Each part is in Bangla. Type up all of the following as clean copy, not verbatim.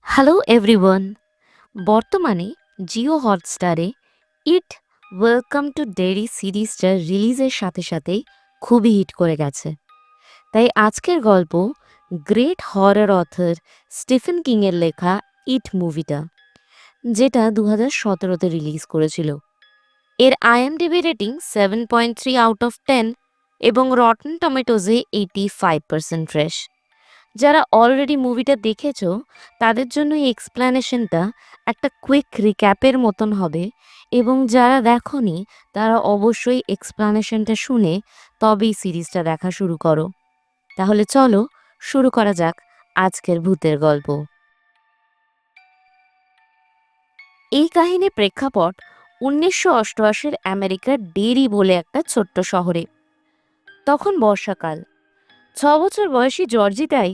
Hello everyone. বর্তমানে জিও হটস্টারে ইট ওয়েলকাম টু ডেরি সিরিজটা রিলিজের সাথে সাথেই খুবই হিট করে গেছে। তাই আজকের গল্প গ্রেট হরর অথর স্টিফেন কিংয়ের লেখা ইট মুভিটা, যেটা 2017-তে রিলিজ করেছিল। এর আইএমডিবি রেটিং 7.3 আউট অফ 10 এবং রটন টমেটোজে 85% ফ্রেশ। যারা অলরেডি মুভিটা দেখেছো তাদের জন্য এই এক্সপ্ল্যানেশনটা একটা কুইক রিক্যাপের মতন হবে, এবং যারা দেখোনি তারা অবশ্যই এক্সপ্ল্যানেশনটা শুনে তবেই সিরিজটা দেখা শুরু করো। তাহলে চলো শুরু করা যাক আজকের ভূতের গল্প। এই কাহিনীর প্রেক্ষাপট 1988-এর আমেরিকার ডেরি বলে একটা ছোট্ট শহরে। তখন বর্ষাকাল। 6 বছর বয়সী জর্জিতাই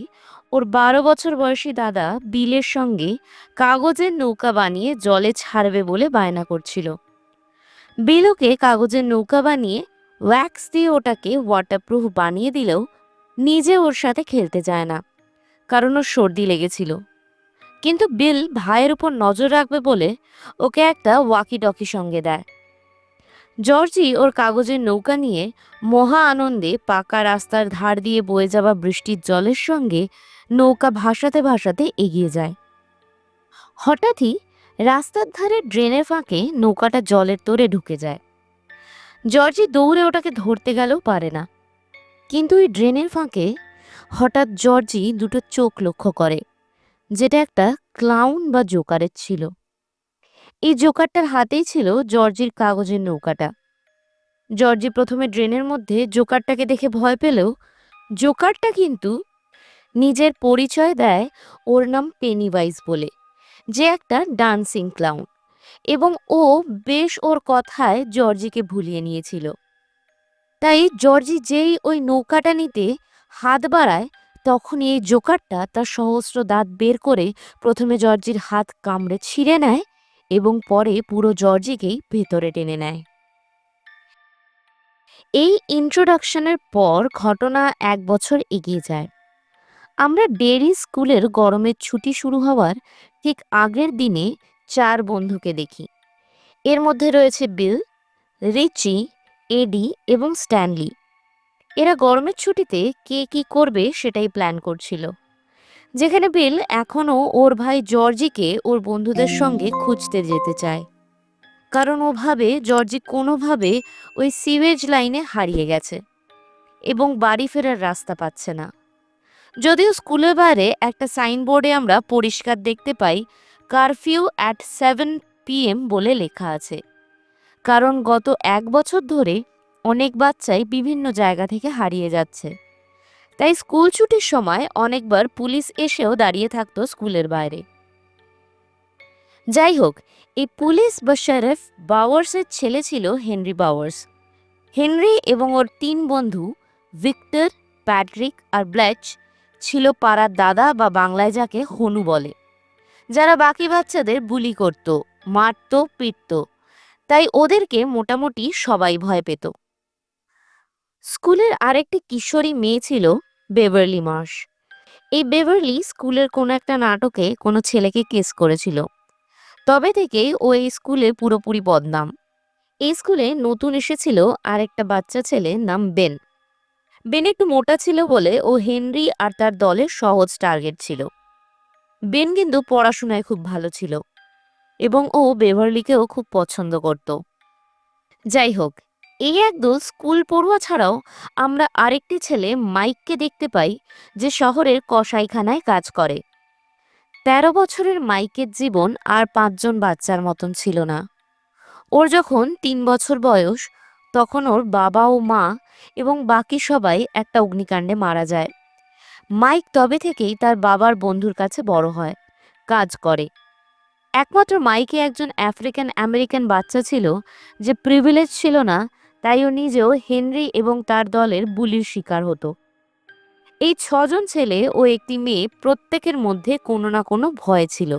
ওর 12 বছর বয়সী দাদা বিলের সঙ্গে কাগজের নৌকা বানিয়ে জলে ছাড়বে বলে বায়না করছিল। বিল ওকে কাগজের নৌকা বানিয়ে ওয়্যাক্স দিয়ে ওটাকে ওয়াটারপ্রুফ বানিয়ে দিলেও নিজে ওর সাথে খেলতে যায় না, কারণ ওর সর্দি লেগেছিল। কিন্তু বিল ভাইয়ের উপর নজর রাখবে বলে ওকে একটা ওয়াকি টকি সঙ্গে দেয়। জর্জি ওর কাগজের নৌকা নিয়ে মহা আনন্দে পাকা রাস্তার ধার দিয়ে বয়ে যাওয়া বৃষ্টির জলের সঙ্গে নৌকা ভাসাতে ভাসাতে এগিয়ে যায়। হঠাৎই রাস্তার ধারে ড্রেনের ফাঁকে নৌকাটা জলের তোরে ঢুকে যায়। জর্জি দৌড়ে ওটাকে ধরতে গেলেও পারে না। কিন্তু ওই ড্রেনের ফাঁকে হঠাৎ জর্জি দুটো চোখ লক্ষ্য করে, যেটা একটা ক্লাউন বা জোকারের ছিল। এই জোকারটার হাতেই ছিল জর্জির কাগজের নৌকাটা। জর্জি প্রথমে ড্রেনের মধ্যে জোকারটাকে দেখে ভয় পেলেও জোকারটা কিন্তু নিজের পরিচয় দেয় ওর নাম পেনিওয়াইজ বলে, যে একটা ডান্সিং ক্লাউন, এবং ও বেশ ওর কথায় জর্জিকে ভুলিয়ে নিয়েছিল। তাই জর্জি যেই ওই নৌকাটা নিতে হাত বাড়ায়, তখন এই জোকারটা তার সহস্র দাঁত বের করে প্রথমে জর্জির হাত কামড়ে ছিঁড়ে নেয় এবং পরে পুরো জর্জিকেই ভেতরে টেনে নেয়। এই ইন্ট্রোডাকশনের পর ঘটনা 1 বছর এগিয়ে যায়। আমরা ডেরি স্কুলের গরমের ছুটি শুরু হওয়ার ঠিক আগের দিনে 4 বন্ধুকে দেখি। এর মধ্যে রয়েছে বিল, রিচি, এডি এবং স্ট্যানলি। এরা গরমের ছুটিতে কে কি করবে সেটাই প্ল্যান করছিল। যেখানে বিল এখনও ওর ভাই জর্জিকে ওর বন্ধুদের সঙ্গে খুঁজতে যেতে চায়, কারণ ও ভাবে জর্জি কোনোভাবে ওই সিওয়েজ লাইনে হারিয়ে গেছে এবং বাড়ি ফেরার রাস্তা পাচ্ছে না। যদিও স্কুলের বাইরে একটা সাইনবোর্ডে আমরা পরিষ্কার দেখতে পাই কারফিউ অ্যাট 7 PM বলে লেখা আছে, কারণ গত 1 বছর ধরে অনেক বাচ্চাই বিভিন্ন জায়গা থেকে হারিয়ে যাচ্ছে। তাই স্কুল ছুটির সময় অনেকবার পুলিশ এসেও দাঁড়িয়ে থাকতো স্কুলের বাইরে। যাই হোক, এই পুলিশ বা শেরিফ বাওয়ার্সের ছেলে ছিল হেনরি বাওয়ার্স। হেনরি এবং ওর 3 বন্ধু ভিক্টর, প্যাট্রিক আর ব্ল্যাচ ছিল পাড়ার দাদা, বা বাংলায় যাকে হনু বলে, যারা বাকি বাচ্চাদের বুলি করত, মারত, পিটত। তাই ওদেরকে মোটামুটি সবাই ভয় পেত। স্কুলের আরেকটি কিশোরী মেয়ে ছিল বেভারলি মার্শ। এই বেভারলি স্কুলের কোনো একটা নাটকে কোনো ছেলেকে কেস করেছিল। তবে থেকেই ও এই স্কুলে পুরোপুরি বদনাম। এই স্কুলে নতুন এসেছিল আরেকটা বাচ্চা ছেলে নাম বেন। বেন একটু মোটা ছিল বলে ও হেনরি আর তার দলের সহজ টার্গেট ছিল। বেন কিন্তু পড়াশোনায় খুব ভালো ছিল এবং ও বেভারলিকেও খুব পছন্দ করত। যাই হোক, এই একদল স্কুল পড়ুয়া ছাড়াও আমরা আরেকটি ছেলে মাইককে দেখতে পাই, যে শহরের কসাইখানায় কাজ করে। 13 বছরের মাইকের জীবন আর 5জন বাচ্চার মতন ছিল না। ওর যখন 3 বছর বয়স, তখন ওর বাবা ও মা এবং বাকি সবাই একটা অগ্নিকাণ্ডে মারা যায়। মাইক তবে থেকেই তার বাবার বন্ধুর কাছে বড় হয়, কাজ করে। একমাত্র মাইকে একজন আফ্রিকান আমেরিকান বাচ্চা ছিল, যে প্রিভিলেজ ছিল না, তাই ও নিজেও হেনরি এবং তার দলের বুলির শিকার হতো। এই 6জন ছেলে ও একটি মেয়ে, প্রত্যেকের মধ্যে কোনো না কোনো ভয় ছিল,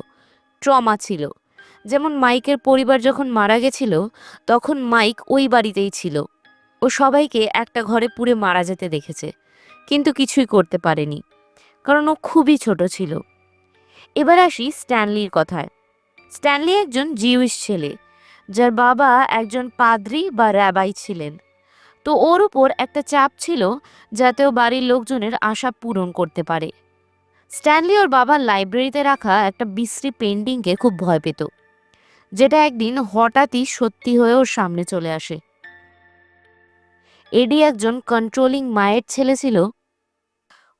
ট্রমা ছিল। যেমন মাইকের পরিবার যখন মারা গেছিল, তখন মাইক ওই বাড়িতেই ছিল। ও সবাইকে একটা ঘরে পুড়ে মারা যেতে দেখেছে, কিন্তু কিছুই করতে পারেনি, কারণ ও খুবই ছোট ছিল। এবার আসি স্ট্যানলির কথায়। স্ট্যানলি একজন জিউইশ ছেলে, যার বাবা একজন পাদ্রী বা র্যাবাই ছিলেন। তো ওর উপর একটা চাপ ছিল যাতে ও বাড়ির লোকজনের আশা পূরণ করতে পারে। স্ট্যানলি ওর বাবার লাইব্রেরিতে রাখা একটা বিশ্রী পেন্টিংকে খুব ভয় পেত, যেটা একদিন হঠাৎই সত্যি হয়ে ওর সামনে চলে আসে। এডি একজন কন্ট্রোলিং মায়ের ছেলে ছিল,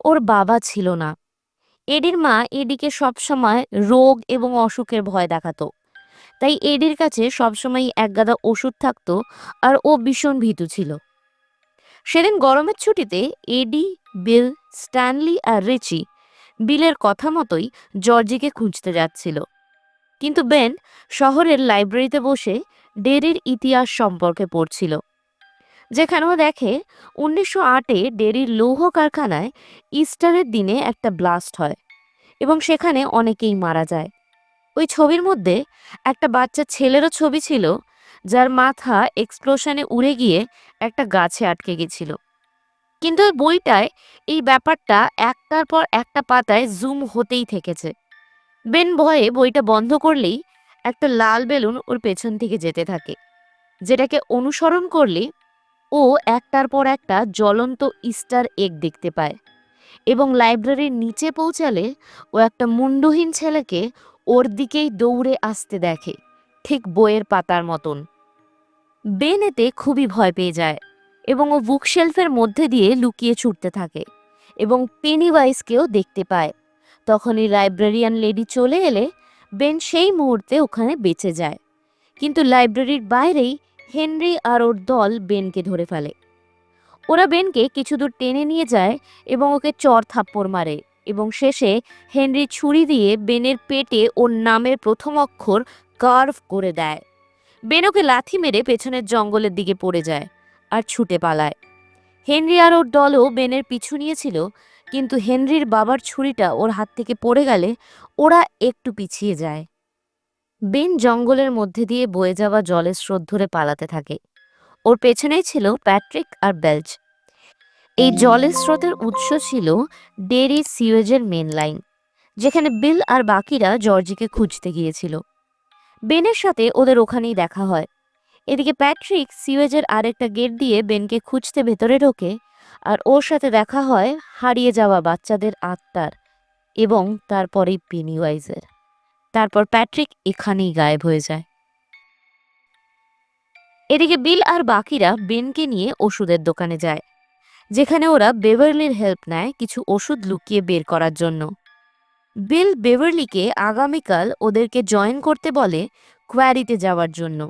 ওর বাবা ছিল না। এডির মা এডিকে সবসময় রোগ এবং অসুখের ভয় দেখাতো, তাই এডির কাছে সবসময় একগাদা ওষুধ থাকতো আর ও ভীষণ ভীতু ছিল। সেদিন গরমের ছুটিতে এডি, বিল, স্ট্যানলি আর রিচি বিলের কথা মতোই জর্জিকে খুঁজতে যাচ্ছিল। কিন্তু বেন শহরের লাইব্রেরিতে বসে ডেরির ইতিহাস সম্পর্কে পড়ছিল, যেখানেও দেখে 1908-এ ডেরির লৌহ কারখানায় ইস্টারের দিনে একটা ব্লাস্ট হয় এবং সেখানে অনেকেই মারা যায়। ওই ছবির মধ্যে একটা বাচ্চা ছেলেরও ছবি ছিল, যার মাথা এক্সপ্লোশনে উড়ে গিয়ে একটা গাছে আটকে গেছিল। কিন্তু ওই বইটায় এই ব্যাপারটা একটার পর একটা পাতায় জুম হতেই থেকেছে। বেন ভয়ে বইটা বন্ধ করলেই একটা লাল বেলুন ওর পেছন থেকে যেতে থাকে, যেটাকে অনুসরণ করলে ও একটার পর একটা জ্বলন্ত ইস্টার এগ দেখতে পায় এবং লাইব্রেরির নিচে পৌঁছালে ও একটা মুন্ডহীন ছেলেকে ওর দিকেই দৌড়ে আসতে দেখে, ঠিক বইয়ের পাতার মতন। বেন এতে খুবই ভয় পেয়ে যায় এবং ও বুকশেলফের মধ্যে দিয়ে লুকিয়ে ছুটতে থাকে এবং পেনিওয়াইজকেও দেখতে পায়। তখনই লাইব্রেরিয়ান লেডি চলে এলে বেন সেই মুহূর্তে ওখানে বেঁচে যায়। কিন্তু লাইব্রেরির বাইরেই হেনরি আর ওর দল বেনকে ধরে ফেলে। ওরা বেনকে কিছু দূর টেনে নিয়ে যায় এবং ওকে চড় থাপ্পড় মারে এবং শেষে হেনরি ছুরি দিয়ে বেনের পেটে ওর নামের প্রথম অক্ষর কার্ভ করে দেয়। বেন ওকে লাথি মেরে পেছনের জঙ্গলের দিকে পড়ে যায় আর ছুটে পালায়। হেনরি আর ওর দলও বেনের পিছু নিয়েছিল, কিন্তু হেনরির বাবার ছুরিটা ওর হাত থেকে পড়ে গেলে ওরা একটু পিছিয়ে যায়। বেন জঙ্গলের মধ্যে দিয়ে বয়ে যাওয়া জলের স্রোত ধরে পালাতে থাকে। ওর পেছনেই ছিল প্যাট্রিক আর বেলচ। এই জলের স্রোতের উৎস ছিল ডেরি সিওয়েজের মেন লাইন, যেখানে বিল আর বাকিরা জর্জিকে খুঁজতে গিয়েছিল। বেনের সাথে ওদের ওখানেই দেখা হয়। এদিকে প্যাট্রিক সিওয়েজের আরেকটা গেট দিয়ে বেনকে খুঁজতে ভেতরে ঢোকে আর ওর সাথে দেখা হয় হারিয়ে যাওয়া বাচ্চাদের আত্মার এবং তারপরেই পেনিওয়াইজের। তারপর প্যাট্রিক এখানেই গায়েব হয়ে যায়। এদিকে বিল আর বাকিরা বেনকে নিয়ে ওষুধের দোকানে যায়, যেখানে ওরা বেভারলির হেল্প নেয় কিছু ওষুধ লুকিয়ে বের করার জন্য। বিল বেভারলিকে আগামীকাল ওদেরকে জয়েন করতে বলে কোয়ারিতে যাওয়ার জন্য।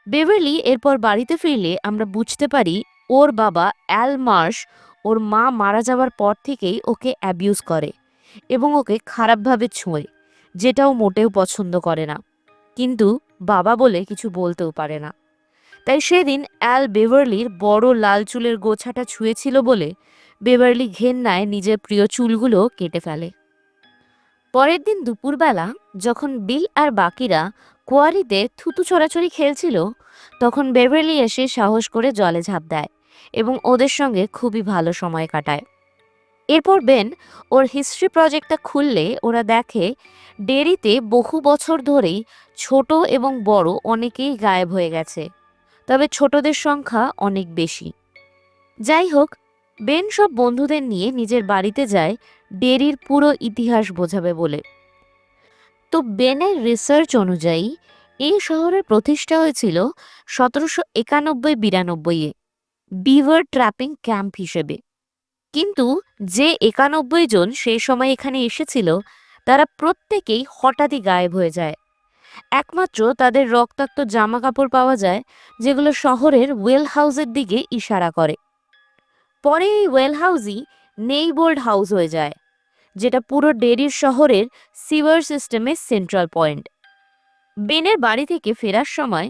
বেভারলি এরপর বাড়িতে ফিরলে আমরা বুঝতে পারি ওর বাবা অ্যাল মার্শ ওর মা মারা যাওয়ার পর থেকেই ওকে অ্যাবিউজ করে এবং ওকে খারাপভাবে ছোঁয়, যেটাও মোটেও পছন্দ করে না, কিন্তু বাবা বলে কিছু বলতেও পারে না। তাই সেদিন অ্যাল বেভারলির বড় লাল চুলের গোছাটা ছুঁয়েছিল বলে বেভারলি ঘেন্নায় নিজের প্রিয় চুলগুলো কেটে ফেলে। পরের দিন দুপুরবেলা যখন বিল আর বাকিরা কোয়ারিতে থুতু ছড়াছড়ি খেলছিল, তখন বেভারলি এসে সাহস করে জলে ঝাঁপ দেয় এবং ওদের সঙ্গে খুবই ভালো সময় কাটায়। এরপর বেন ওর হিস্ট্রি প্রজেক্টটা খুললে ওরা দেখে ডেরিতে বহু বছর ধরেই ছোট এবং বড় অনেকেই গায়েব হয়ে গেছে, তবে ছোটদের সংখ্যা অনেক বেশি। যাই হোক, বেন সব বন্ধুদের নিয়ে নিজের বাড়িতে যায় ডেরির পুরো ইতিহাস বোঝাবে বলে। তো বেনের রিসার্চ অনুযায়ী এই শহরের প্রতিষ্ঠা হয়েছিল 1791-92-এ বিভার ট্র্যাপিং ক্যাম্প হিসেবে। কিন্তু যে 91 জন সেই সময় এখানে এসেছিল তারা প্রত্যেকেই হঠাৎই গায়েব হয়ে যায়। একমাত্র তাদের রক্তাক্ত জামা কাপড় পাওয়া যায়, যেগুলো শহরের ওয়েল হাউসের দিকে ইশারা করে। পরে এই ওয়েল হাউসই নেইবোর্ড হাউস হয়ে যায়, যেটা পুরো ডেরির শহরের সিওয়ার সিস্টেমের সেন্ট্রাল পয়েন্ট। বেনের বাড়ি থেকে ফেরার সময়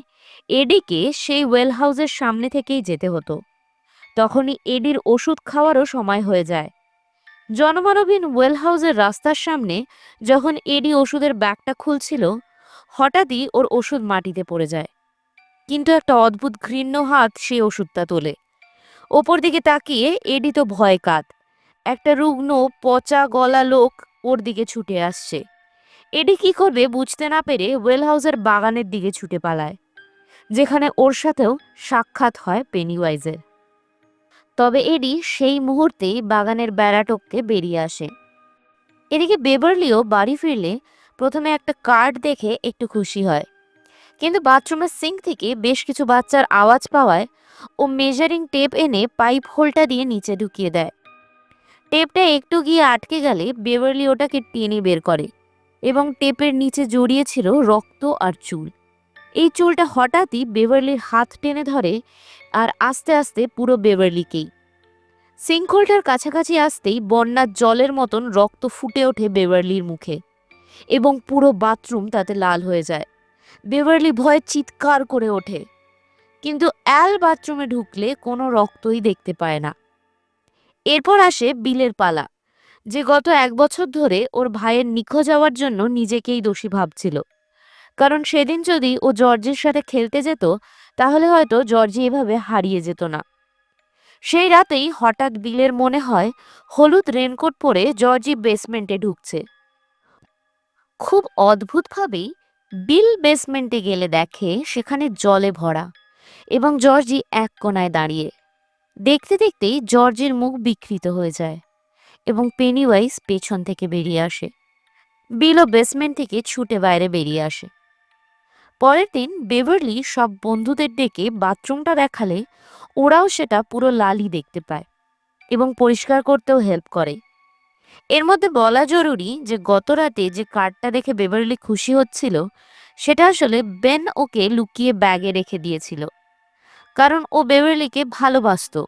এডিকে সেই ওয়েল হাউসের সামনে থেকেই যেতে হতো। তখনই এডির ওষুধ খাওয়ারও সময় হয়ে যায়। জনমানবহীন ওয়েল হাউসের রাস্তার সামনে যখন এডি ওষুধের ব্যাগটা খুলছিল, হঠাৎই ওর ওষুধ মাটিতে পড়ে যায়। কিন্তু একটা অদ্ভুত ঘৃণ্য হাত সেই ওষুধটা তোলে। ওপর দিকে তাকিয়ে এডি তো ভয় কাত। একটা রুগ্ন পচা গলা লোক ওর দিকে ছুটে আসছে। এডি কি করবে বুঝতে না পেরে ওয়েল হাউসের বাগানের দিকে ছুটে পালায়, যেখানে ওর সাথেও সাক্ষাৎ হয় পেনিওয়াইজের। তবে এডি সেই মুহূর্তেই বাগানের বেড়া টপকে বেরিয়ে আসে। এদিকে বেভারলিও বাড়ি ফিরলে প্রথমে একটা কার্ড দেখে একটু খুশি হয়, কিন্তু বাথরুমের সিঙ্ক থেকে বেশ কিছু বাচ্চার আওয়াজ পাওয়ায় ও মেজারিং টেপ এনে পাইপ হোলটা দিয়ে নিচে ঢুকিয়ে দেয়। টেপটা একটু গিয়ে আটকে গেলে বেভারলি ওটাকে টেনে বের করে এবং টেপের নিচে জড়িয়ে ছিল রক্ত আর চুল। এই চুলটা হঠাৎই বেভারলির হাত টেনে ধরে আর আস্তে আস্তে পুরো বেভারলিকেই। সিঙ্কহোলটার কাছাকাছি আসতেই বন্যার জলের মতন রক্ত ফুটে ওঠে বেভারলির মুখে এবং পুরো বাথরুম তাতে লাল হয়ে যায়। বেভারলি ভয়ে চিৎকার করে ওঠে, কিন্তু অ্যাল বাথরুমে ঢুকলে কোনো রক্তই দেখতে পায় না। এরপর আসে বিলের পালা, যে গত 1 বছর ধরে ওর ভাইয়ের নিখোঁজ যাওয়ার জন্য নিজেকেই দোষী ভাবছিল। কারণ সেদিন যদি ও জর্জের সাথে খেলতে যেত, তাহলে হয়তো জর্জি এভাবে হারিয়ে যেত না। সেই রাতেই হঠাৎ বিলের মনে হয় হলুদ রেনকোট পরে জর্জি বেসমেন্টে ঢুকছে। খুব অদ্ভুতভাবেই বিল বেসমেন্টে গেলে দেখে সেখানে জলে ভরা এবং জর্জি এক কোণায় দাঁড়িয়ে। দেখতে দেখতেই জর্জের মুখ বিকৃত হয়ে যায় এবং পেনিওয়াইজ পেছন থেকে বেরিয়ে আসে। বিলও বেসমেন্ট থেকে ছুটে বাইরে বেরিয়ে আসে। পরের দিন বেভারলি সব বন্ধুদের ডেকে বাথরুমটা দেখালে ওরাও সেটা পুরো লালই দেখতে পায় এবং পরিষ্কার করতেও হেল্প করে। এর মধ্যে বলা জরুরি যে গত রাতে যে কার্ডটা দেখে বেভারলি খুশি হচ্ছিল, সেটা আসলে বেন ওকে লুকিয়ে ব্যাগে রেখে দিয়েছিল, কারণ ও বেভারলিকে ভালোবাসতো।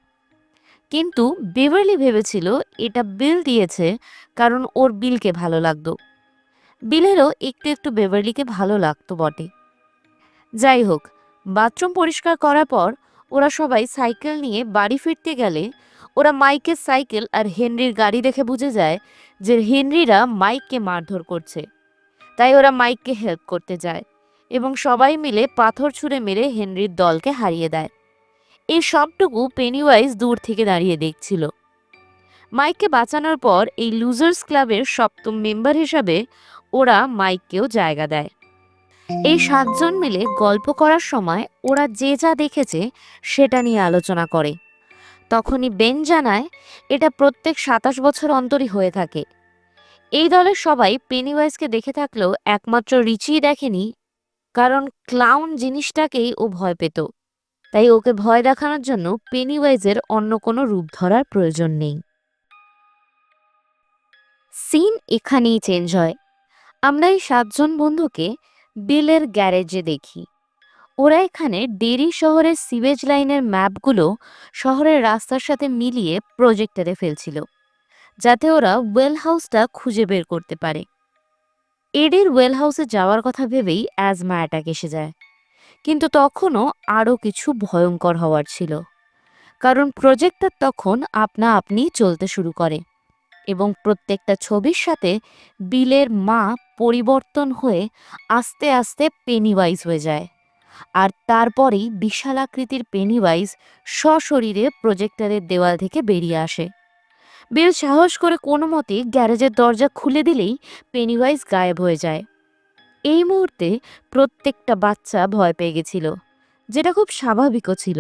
কিন্তু বেভারলি ভেবেছিল এটা বিল দিয়েছে কারণ ওর বিলকে ভালো লাগতো। বিলেরও একটু একটু বেভারলিকে ভালো লাগতো বটে। যাই হোক, বাথরুম পরিষ্কার করার পর ওরা সবাই সাইকেল নিয়ে বাড়ি ফিরতে গেলে ওরা মাইকের সাইকেল আর হেনরির গাড়ি দেখে বুঝে যায় যে হেনরিরা মাইককে মারধর করছে। তাই ওরা মাইককে হেল্প করতে যায় এবং সবাই মিলে পাথর ছুঁড়ে মেরে হেনরির দলকে হারিয়ে দেয়। এই সবটুকু পেনিওয়াইজ দূর থেকে দাঁড়িয়ে দেখছিল। মাইককে বাঁচানোর পর এই লুজার্স ক্লাবের সপ্তম মেম্বার হিসাবে ওরা মাইককেও জায়গা দেয়। এই 7জন মিলে গল্প করার সময় ওরা যে যা দেখেছে সেটা নিয়ে আলোচনা করে। তখনই বেন জানায় এটা প্রত্যেক 27 বছর অন্তরই হয়ে থাকে। এই দলের সবাই পেনিওয়াইজকে দেখে থাকলেও একমাত্র রিচিই দেখেনি, কারণ ক্লাউন জিনিসটাকেই ও ভয় পেত। তাই ওকে ভয় দেখানোর জন্য পেনিওয়াইজের অন্য কোনো রূপ ধরার প্রয়োজন নেই। সিন এখানেই চেঞ্জ হয়। আমরা এই 7জন বন্ধুকে বিলের গ্যারেজে দেখি। ওরা এখানে ডেরি শহরের সিওয়েজ লাইনের ম্যাপগুলো শহরের রাস্তার সাথে মিলিয়ে প্রজেক্টরে ফেলছিল, যাতে ওরা ওয়েল হাউসটা খুঁজে বের করতে পারে। এডির ওয়েল হাউসে যাওয়ার কথা ভেবেই অ্যাজমা অ্যাটাক এসে যায়, কিন্তু তখনও আরও কিছু ভয়ঙ্কর হওয়ার ছিল, কারণ প্রজেক্টর তখন আপনা আপনি চলতে শুরু করে এবং প্রত্যেকটা ছবির সাথে বিলের মা পরিবর্তন হয়ে আস্তে আস্তে পেনিওয়াইজ হয়ে যায়। আর তারপরেই বিশাল আকৃতির পেনিওয়াইজ সশরীরে প্রজেক্টরের দেওয়াল থেকে বেরিয়ে আসে। বিল সাহস করে কোনো মতে গ্যারেজের দরজা খুলে দিলেই পেনিওয়াইজ গায়েব হয়ে যায়। এই মুহূর্তে প্রত্যেকটা বাচ্চা ভয় পেয়ে গেছিল, যেটা খুব স্বাভাবিকও ছিল।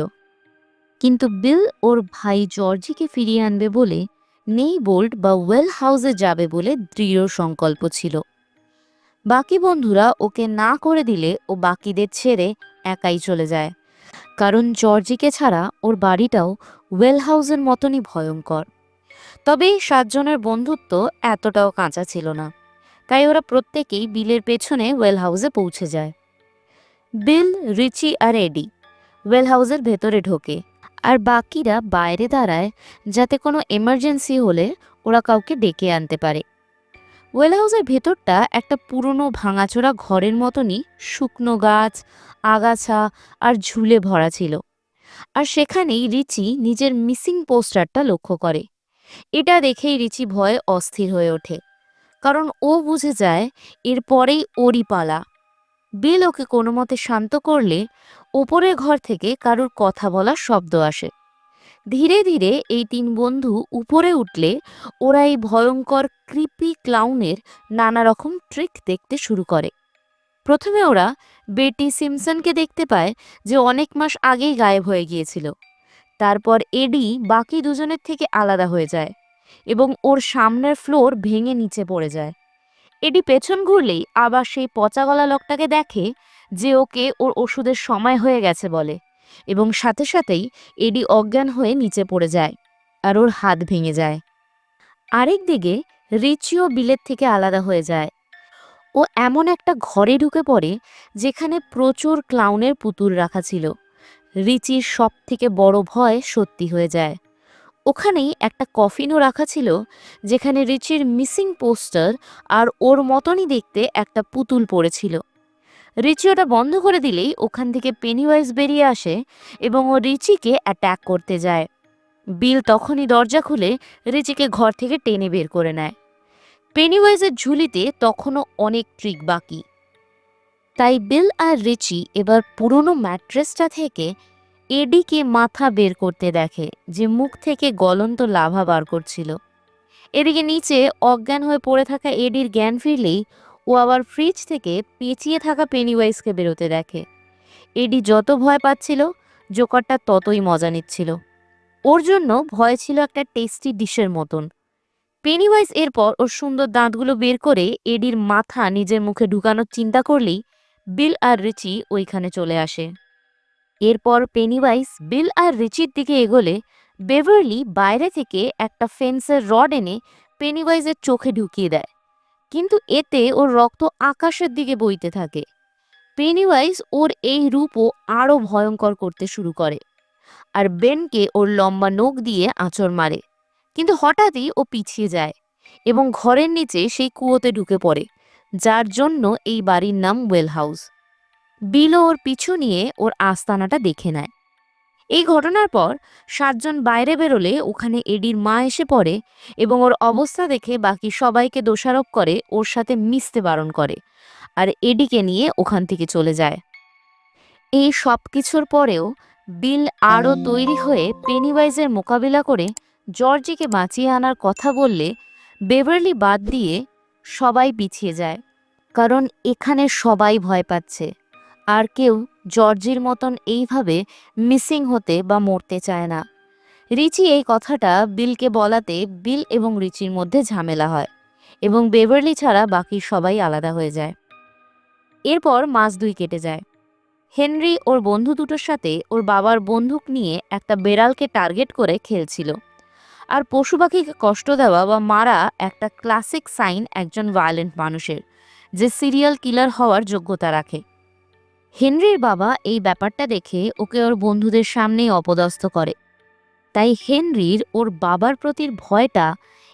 কিন্তু বিল ওর ভাই জর্জিকে ফিরিয়ে আনবে বলে নেই বোল্ট বা ওয়েল হাউসে যাবে বলে দৃঢ় সংকল্প ছিল। বাকি বন্ধুরা ওকে না করে দিলে ও বাকিদের ছেড়ে একাই চলে যায়, কারণ জর্জিকে ছাড়া ওর বাড়িটাও ওয়েল হাউসের মতনই ভয়ঙ্কর। তবে এই 7জনের বন্ধুত্ব এতটাও কাঁচা ছিল না, তাই ওরা প্রত্যেকেই বিলের পেছনে ওয়েল হাউসে পৌঁছে যায়। বিল, রিচি আর এডি ওয়েল হাউসের ভেতরে ঢোকে আর বাকিরা বাইরে দাঁড়ায়, যাতে কোনো এমার্জেন্সি হলে ওরা কাউকে ডেকে আনতে পারে। ওয়েল হাউসের ভেতরটা একটা পুরনো ভাঙাচোরা ঘরের মতনই, শুকনো গাছ, আগাছা আর ঝুলে ভরা ছিল। আর সেখানেই রিচি নিজের মিসিং পোস্টারটা লক্ষ্য করে। এটা দেখেই রিচি ভয়ে অস্থির হয়ে ওঠে, কারণ ও বুঝে যায় এরপরেই ওরই পালা। বিল ওকে কোনো মতে শান্ত করলে ওপরের ঘর থেকে কারুর কথা বলার শব্দ আসে। ধীরে ধীরে এই তিন বন্ধু উপরে উঠলে ওরা এই ভয়ঙ্কর ক্রিপি ক্লাউনের নানা রকম ট্রিক দেখতে শুরু করে। প্রথমে ওরা বেটি সিমসনকে দেখতে পায়, যে অনেক মাস আগেই গায়েব হয়ে গিয়েছিল। তারপর এডি বাকি দুজনের থেকে আলাদা হয়ে যায় এবং ওর সামনের ফ্লোর ভেঙে নিচে পড়ে যায়। এডি পেছন ঘুরলেই আবার সেই পচা গলা লোকটাকে দেখে, যে ওকে ওর ওষুধের সময় হয়ে গেছে বলে, এবং সাথে সাথেই এডি অজ্ঞান হয়ে নিচে পড়ে যায় আর ওর হাত ভেঙে যায়। আরেক দিকে রিচিও বিলের থেকে আলাদা হয়ে যায়। ও এমন একটা ঘরে ঢুকে পড়ে যেখানে প্রচুর ক্লাউনের পুতুল রাখা ছিল। রিচির সব থেকে বড় ভয় সত্যি হয়ে যায়। ওখানেই একটা কফিনও রাখা ছিল, যেখানে রিচির মিসিং পোস্টার আর ওর মতনই দেখতে একটা পুতুল পড়েছিল। রিচি ওটা বন্ধ করে দিলেই ওখান থেকে পেনিওয়াইজ বেরিয়ে আসে এবং ও রিচিকে অ্যাট্যাক করতে যায়। বিল তখনই দরজা খুলে রিচিকে ঘর থেকে টেনে বের করে নেয়। পেনিওয়াইজের ঝুলিতে তখনও অনেক ট্রিক বাকি, তাই বিল আর রিচি এবার পুরনো ম্যাট্রেসটা থেকে এডিকে মাথা বের করতে দেখে, যে মুখ থেকে গলন্ত লাভা বার করছিল। এদিকে নিচে অজ্ঞান হয়ে পড়ে থাকা এডির জ্ঞান ফিরলেই ও আবার ফ্রিজ থেকে পেঁচিয়ে থাকা পেনিওয়াইজকে বেরোতে দেখে। এডি যত ভয় পাচ্ছিল, জোকারটা ততই মজা নিচ্ছিল। ওর জন্য ভয় ছিল একটা টেস্টি ডিশের মতন। পেনিওয়াইজ এরপর ওর সুন্দর দাঁতগুলো বের করে এডির মাথা নিজের মুখে ঢুকানোর চিন্তা করলেই বিল আর রিচি ওইখানে চলে আসে। এরপর পেনিওয়াইজ বিল আর রিচির দিকে এগোলে বেভারলি বাইরে থেকে একটা ফেন্সের রড এনে পেনিওয়াইজের চোখে ঢুকিয়ে দেয়, কিন্তু এতে ওর রক্ত আকাশের দিকে বইতে থাকে। পেনিওয়াইজ ওর এই রূপও আরও ভয়ঙ্কর করতে শুরু করে আর বেনকে ওর লম্বা নখ দিয়ে আঁচড় মারে, কিন্তু হঠাৎই ও পিছিয়ে যায় এবং ঘরের নিচে সেই কুয়োতে ঢুকে পড়ে, যার জন্য এই বাড়ির নাম ওয়েল হাউস। বিলও ওর পিছু নিয়ে ওর আস্তানাটা দেখে নেয়। এই ঘটনার পর 7জন বাইরে বেরোলে ওখানে এডির মা এসে পড়ে এবং ওর অবস্থা দেখে বাকি সবাইকে দোষারোপ করে, ওর সাথে মিশতে বারণ করে আর এডিকে নিয়ে ওখান থেকে চলে যায়। এই সব কিছুর পরেও বিল আরও তৈরি হয়ে পেনিওয়াইজের মোকাবিলা করে জর্জিকে বাঁচিয়ে আনার কথা বললে বেভারলি বাদ দিয়ে সবাই পিছিয়ে যায়, কারণ এখানে সবাই ভয় পাচ্ছে আর কেউ জর্জির মতন এইভাবে মিসিং হতে বা মরতে চায় না। রিচি এই কথাটা বিলকে বলাতে বিল এবং রিচির মধ্যে ঝামেলা হয় এবং বেভারলি ছাড়া বাকি সবাই আলাদা হয়ে যায়। এরপর মাস 2 কেটে যায়। হেনরি ওর বন্ধু দুটোর সাথে ওর বাবার বন্দুক নিয়ে একটা বেড়ালকে টার্গেট করে খেলছিল। আর পশু পাখিকে কষ্ট দেওয়া বা মারা একটা ক্লাসিক সাইন একজন ভায়োলেন্ট মানুষের, যে সিরিয়াল কিলার হওয়ার যোগ্যতা রাখে। হেনরির বাবা এই ব্যাপারটা দেখে ওকে ওর বন্ধুদের সামনেই অপদস্থ করে। তাই হেনরির ওর বাবার প্রতির ভয়টা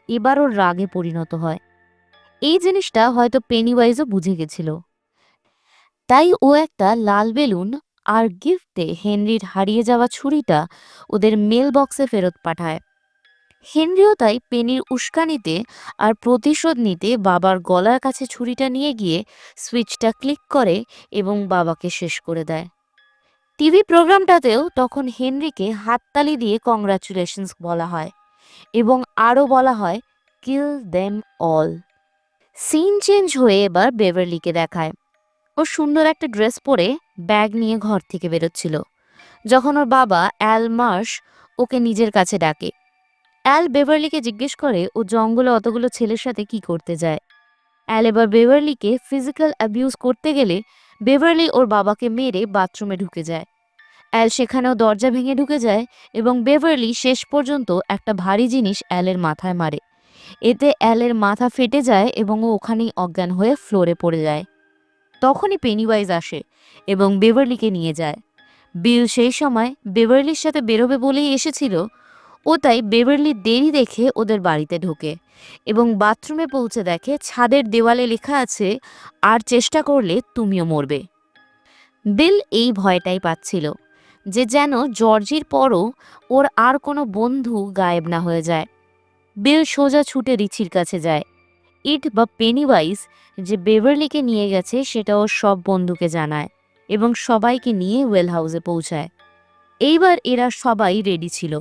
এবার ওর রাগে পরিণত হয়। এই জিনিসটা হয়তো পেনিওয়াইজও বুঝে গেছিল, তাই ও একটা লাল বেলুন আর গিফটে হেনরির হারিয়ে যাওয়া ছুরিটা ওদের মেল বক্সে ফেরত পাঠায়। হেনরিও তাই পেনির উস্কানিতে আর প্রতিশোধ নিতে বাবার গলার কাছে ছুরিটা নিয়ে গিয়ে সুইচটা ক্লিক করে এবং বাবাকে শেষ করে দেয়। টিভি প্রোগ্রামটাতেও তখন হেনরিকে হাততালি দিয়ে কংগ্রাচুলেশনস বলা হয় এবং আরও বলা হয় kill them all. Scene change হয়ে এবার বেভারলিকে দেখায়। ও সুন্দর একটা ড্রেস পরে ব্যাগ নিয়ে ঘর থেকে বেরোচ্ছিল, যখন ওর বাবা অ্যাল মার্শ ওকে নিজের কাছে ডাকে। অ্যাল বেভারলিকে জিজ্ঞেস করে ও জঙ্গলে অতগুলো ছেলের সাথে কি করতে যায়। অ্যাল এবার বেভারলিকে ফিজিক্যাল অ্যাবিউজ করতে গেলে বেভারলি ওর বাবাকে মেরে বাথরুমে ঢুকে যায়। অ্যাল সেখানেও দরজা ভেঙে ঢুকে যায় এবং বেভারলি শেষ পর্যন্ত একটা ভারী জিনিস অ্যালের মাথায় মারে। এতে অ্যালের মাথা ফেটে যায় এবং ও ওখানেই অজ্ঞান হয়ে ফ্লোরে পড়ে যায়। তখনই পেনিওয়াইজ আসে এবং বেভারলিকে নিয়ে যায়। বিল সেই সময় বেভারলির সাথে বেরোবে বলেই এসেছিল। ও তাই বেভারলির দেরি দেখে ওদের বাড়িতে ঢোকে এবং বাথরুমে পৌঁছে দেখে ছাদের দেওয়ালে লেখা আছে, আর চেষ্টা করলে তুমিও মরবে। বিল এই ভয়টাই পাচ্ছিল, যে যেন জর্জির পরও ওর আর কোনো বন্ধু গায়েব না হয়ে যায়। বিল সোজা ছুটে রিচির কাছে যায়। ইট বা পেনিওয়াইজ যে বেভারলিকে নিয়ে গেছে সেটা ওর সব বন্ধুকে জানায় এবং সবাইকে নিয়ে ওয়েল হাউসে পৌঁছায়। এইবার এরা সবাই রেডি ছিল।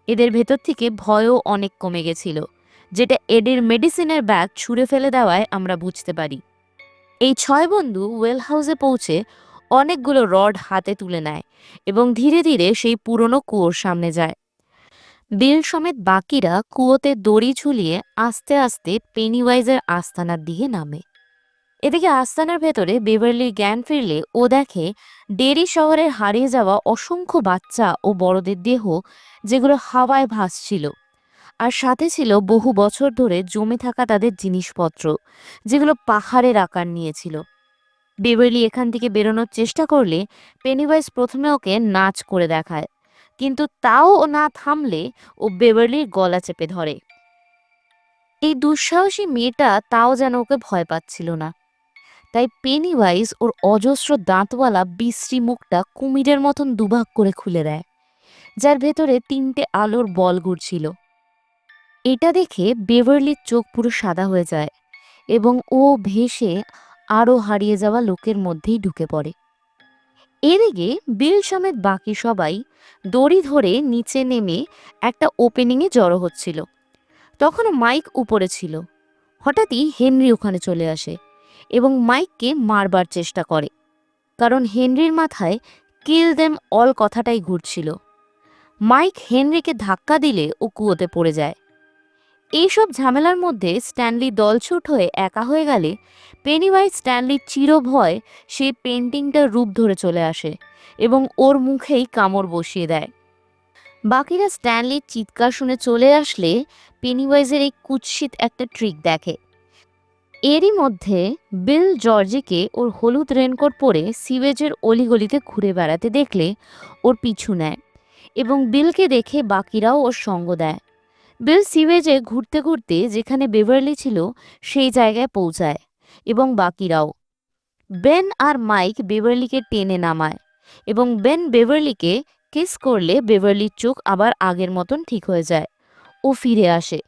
এদের ভেতর থেকে ভয়ও অনেক কমে গেছিল, যেটা এডের মেডিসিনের ব্যাগ ছুঁড়ে ফেলে দেওয়ায় আমরা বুঝতে পারি। এই 6 বন্ধু ওয়েল হাউসে পৌঁছে অনেকগুলো রড হাতে তুলে নেয় এবং ধীরে ধীরে সেই পুরনো কুয়োর সামনে যায়। বিল সমেত বাকিরা কুয়োতে দড়ি ঝুলিয়ে আস্তে আস্তে পেনিওয়াইজের আস্তানার দিকে নামে। এদিকে আস্তানার ভেতরে বেভারলির জ্ঞান ফিরলে ও দেখে ডেরি শহরের হারিয়ে যাওয়া অসংখ্য বাচ্চা ও বড়দের দেহ, যেগুলো হাওয়ায় ভাসছিল। আর সাথে ছিল বহু বছর ধরে জমে থাকা তাদের জিনিসপত্র, যেগুলো পাহাড়ের আকার নিয়েছিল। বেভারলি এখান থেকে বেরোনোর চেষ্টা করলে পেনিওয়াইজ প্রথমে ওকে নাচ করে দেখায়, কিন্তু তাও ও না থামলে ও বেভারলির গলা চেপে ধরে। এই দুঃসাহসী মেয়েটা তাও যেন ওকে ভয় পাচ্ছিল না। তাই পেনিওয়াইজ ওর অজস্র দাঁতওয়ালা বিশ্রী মুখটা কুমিরের মতন দুভাগ করে খুলে দেয়, যার ভেতরে 3টে আলোর বল ঘুরছিল। এটা দেখে বেভারলির চোখ পুরো সাদা হয়ে যায় এবং ও ভেসে আরও হারিয়ে যাওয়া লোকের মধ্যেই ঢুকে পড়ে। এদিকে বিল সমেত বাকি সবাই দড়ি ধরে নিচে নেমে একটা ওপেনিংয়ে জড়ো হচ্ছিল। তখনও মাইক উপরে ছিল। হঠাৎই হেনরি ওখানে চলে আসে এবং মাইককে মারবার চেষ্টা করে, কারণ হেনরির মাথায় কিল দেম অল কথাটাই ঘুরছিল। মাইক হেনরিকে ধাক্কা দিলে ও কুয়োতে পড়ে যায়। এইসব ঝামেলার মধ্যে স্ট্যানলি দলছুট হয়ে একা হয়ে গেলে পেনিওয়াইজ স্ট্যানলির চিরভয় সেই পেন্টিংটার রূপ ধরে চলে আসে এবং ওর মুখেই কামড় বসিয়ে দেয়। বাকিরা স্ট্যানলির চিৎকার শুনে চলে আসলে পেনিওয়াইজের এই কুৎসিত একটা ট্রিক দেখে। এরই মধ্যে বিল জর্জিকে ওর হলুদ রেনকোট পরে সিওয়েজের অলিগলিতে ঘুরে বেড়াতে দেখলে ওর পিছু নেয় এবং বিলকে দেখে বাকিরাও ওর সঙ্গ দেয়। বিল সিওয়েজে ঘুরতে ঘুরতে যেখানে বেভারলি ছিল সেই জায়গায় পৌঁছায় এবং বাকিরাও। বেন আর মাইক বেভারলিকে টেনে নামায় এবং বেন বেভারলিকে কিস করলে বেভারলির চোখ আবার আগের মতন ঠিক হয়ে যায়। ও ফিরে আসে।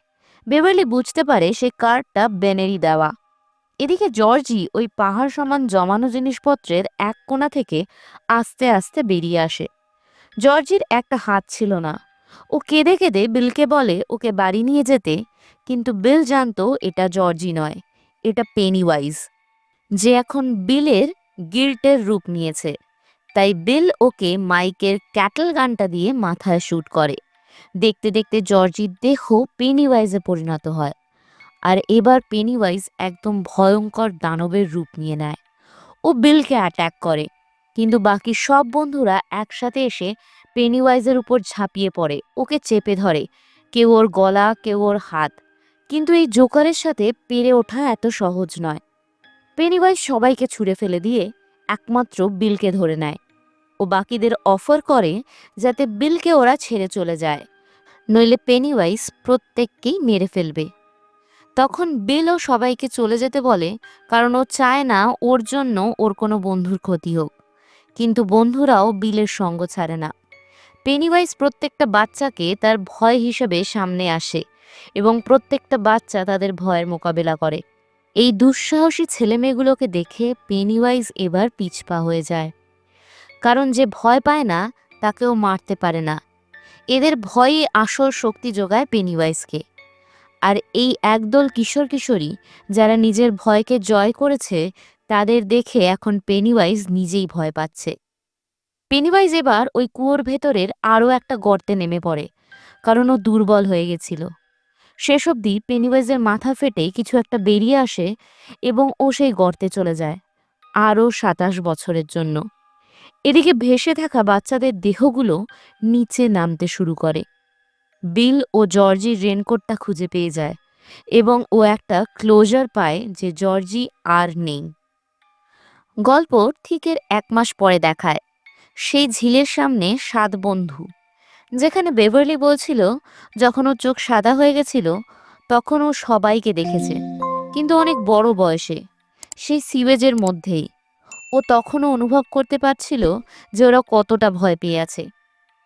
বেভারলি বুঝতে পারে সে কার্ডটা বেনেরই দেওয়া। এদিকে জর্জি ওই পাহাড় সমান জমানো জিনিসপত্রের এক কোণা থেকে আস্তে আস্তে বেরিয়ে আসে। জর্জির একটা হাত ছিল না। ও কেঁদে কেঁদে বিলকে বলে ওকে বাড়ি নিয়ে যেতে, কিন্তু বিল জানতো এটা জর্জি নয়, এটা পেনিওয়াইজ, যে এখন বিলের গিল্টের রূপ নিয়েছে। তাই বিল ওকে মাইকের ক্যাটল গানটা দিয়ে মাথায় শ্যুট করে। দেখতে দেখতে জর্জির দেহ পেনিওয়াইজে পরিণত হয়, আর এবার পেনিওয়াইজ একদম ভয়ঙ্কর দানবের রূপ নিয়ে নেয়। ও বিলকে অ্যাট্যাক করে, কিন্তু বাকি সব বন্ধুরা একসাথে এসে পেনিওয়াইজের উপর ঝাঁপিয়ে পড়ে, ওকে চেপে ধরে, কেউ ওর গলা, কেউ ওর হাত। কিন্তু এই জোকারের সাথে পেরে ওঠা এত সহজ নয়। পেনিওয়াইজ সবাইকে ছুঁড়ে ফেলে দিয়ে একমাত্র বিলকে ধরে নেয়। ও বাকিদের অফার করে যাতে বিলকে ওরা ছেড়ে চলে যায়, নইলে পেনিওয়াইজ প্রত্যেককেই মেরে ফেলবে। তখন বিলও সবাইকে চলে যেতে বলে, কারণ ও চায় না ওর জন্য ওর কোনো বন্ধুর ক্ষতি হোক। কিন্তু বন্ধুরাও বিলের সঙ্গ ছাড়ে না। পেনিওয়াইজ প্রত্যেকটা বাচ্চাকে তার ভয় হিসেবে সামনে আসে এবং প্রত্যেকটা বাচ্চা তাদের ভয়ের মোকাবেলা করে। এই দুঃসাহসী ছেলেমেয়েগুলোকে দেখে পেনিওয়াইজ এবার পিছপা হয়ে যায়, কারণ যে ভয় পায় না তাকেও মারতে পারে না। এদের ভয়ই আসল শক্তি যোগায় পেনিওয়াইজকে। আর এই একদল কিশোর কিশোরী যারা নিজের ভয়কে জয় করেছে, তাদের দেখে এখন পেনিওয়াইজ নিজেই ভয় পাচ্ছে। পেনিওয়াইজ এবার ওই কুয়োর ভেতরের আরও একটা গর্তে নেমে পড়ে, কারণ ও দুর্বল হয়ে গেছিল। শেষ অবধি পেনিওয়াইজের মাথা ফেটে কিছু একটা বেরিয়ে আসে এবং ও সেই গর্তে চলে যায় আরও 27 বছরের জন্য। এদিকে ভেসে থাকা বাচ্চাদের দেহগুলো নিচে নামতে শুরু করে। বিল ও জর্জির রেনকোটটা খুঁজে পেয়ে যায় এবং ও একটা ক্লোজার পায় যে জর্জি আর নেই। গল্প ঠিকের 1 মাস পরে দেখায় সেই ঝিলের সামনে 7 বন্ধু, যেখানে বেভারলি বলছিল যখন ওর চোখ সাদা হয়ে গেছিল তখন ও সবাইকে দেখেছে, কিন্তু অনেক বড় বয়সে, সেই সিওয়েজের মধ্যেই। ও তখনও অনুভব করতে পারছিল যে ওরা কতটা ভয় পেয়ে আছে।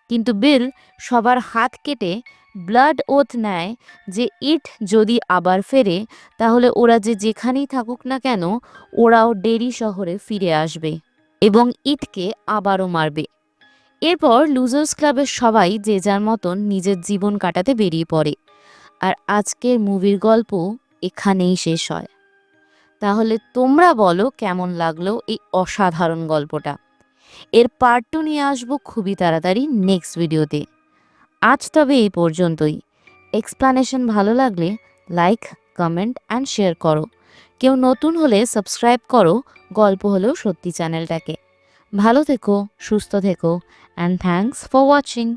কিন্তু বিল সবার হাত কেটে ব্লাড ওথ নেয় যে ইট যদি আবার ফেরে তাহলে ওরা যে যেখানেই থাকুক না কেন ওরাও ডেরি শহরে ফিরে আসবে এবং ইটকে আবারও মারবে। এরপর লুজার্স ক্লাবের সবাই যে যার মতন নিজের জীবন কাটাতে বেরিয়ে পড়ে। আর আজকের মুভির গল্প এখানেই শেষ হয়। তাহলে তোমরা বলো কেমন লাগলো এই অসাধারণ গল্পটা। এর পার্ট 2 নিয়ে আসবো খুবই তাড়াতাড়ি নেক্সট ভিডিওতে। আজ তবে এই পর্যন্তই। এক্সপ্লানেশন ভালো লাগলে লাইক, কমেন্ট অ্যান্ড শেয়ার করো। কেউ নতুন হলে সাবস্ক্রাইব করো গল্প হলেও সত্যি চ্যানেলটাকে। ভালো থেকো, সুস্থ থেকো, অ্যান্ড থ্যাঙ্কস ফর ওয়াচিং।